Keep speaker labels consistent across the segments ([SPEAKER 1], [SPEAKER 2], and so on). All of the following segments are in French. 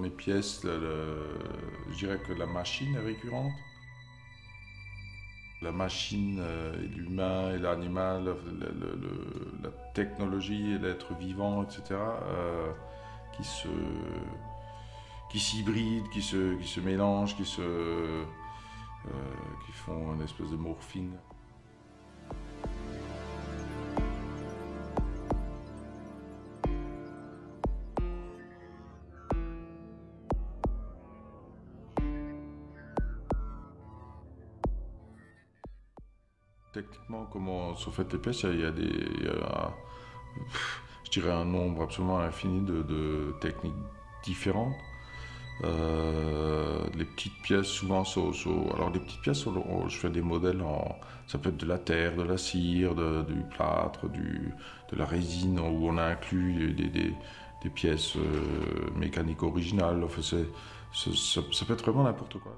[SPEAKER 1] mes pièces, je dirais que la machine est récurrente. La machine et l'humain et l'animal, la technologie et l'être vivant, etc., qui se, qui s'hybrident, qui se mélangent, qui font une espèce de morphine. Techniquement, comment sont faites les pièces, je dirais un nombre absolument infini de techniques différentes. Les petites pièces, souvent, alors les petites pièces, je fais des modèles ça peut être de la terre, de la cire, du plâtre, de la résine, où on a inclus des pièces mécaniques originales. Enfin, ça peut être vraiment n'importe quoi.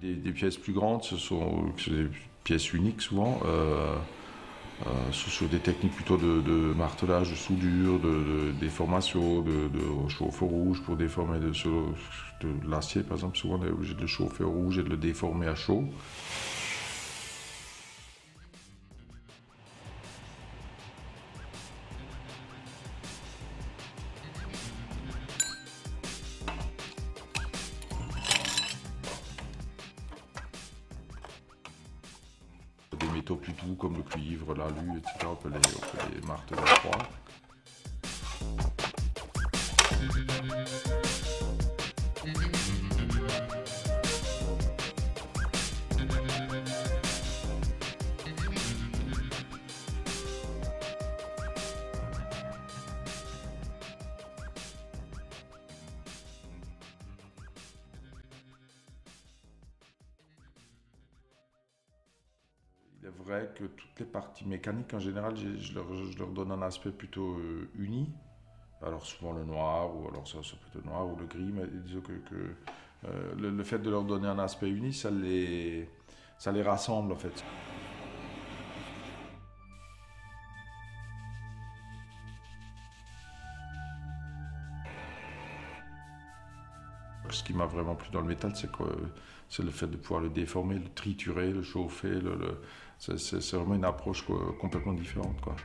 [SPEAKER 1] Des pièces plus grandes, ce sont des pièces uniques souvent, sur des techniques plutôt de martelage, de soudure, de déformation, de chauffe au rouge pour déformer de l'acier par exemple. Souvent on est obligé de le chauffer au rouge et de le déformer à chaud. Des métaux plus doux comme le cuivre, l'alu, etc. On peut les marteler à froid. Il est vrai que toutes les parties mécaniques, en général, je leur donne un aspect plutôt uni. Alors souvent le noir, ou alors ça peut être le noir ou le gris, mais disons le fait de leur donner un aspect uni, ça les rassemble en fait. Ce qui m'a vraiment plu dans le métal, c'est le fait de pouvoir le déformer, le triturer, le chauffer. C'est vraiment une approche complètement différente, quoi.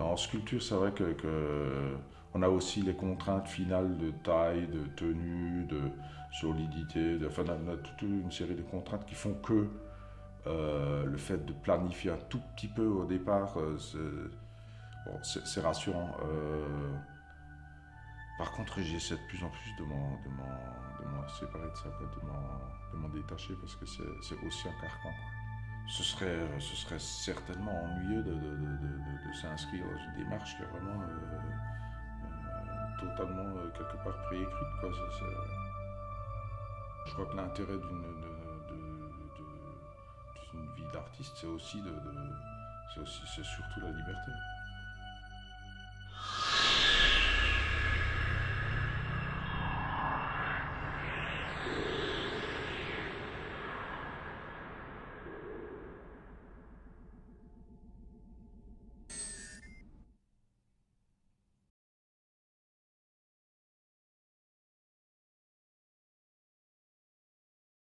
[SPEAKER 1] En sculpture, c'est vrai on a aussi les contraintes finales de taille, de tenue, de solidité. Enfin, on a toute une série de contraintes qui font que le fait de planifier un tout petit peu au départ, c'est rassurant. Par contre, j'essaie de plus en plus de m'en séparer de ça, quoi, de m'en détacher, parce que c'est aussi un carcan. Ce serait certainement ennuyeux de s'inscrire dans une démarche qui est vraiment totalement quelque part préécrite, quoi. Je crois que l'intérêt d'une vie d'artiste, c'est surtout la liberté.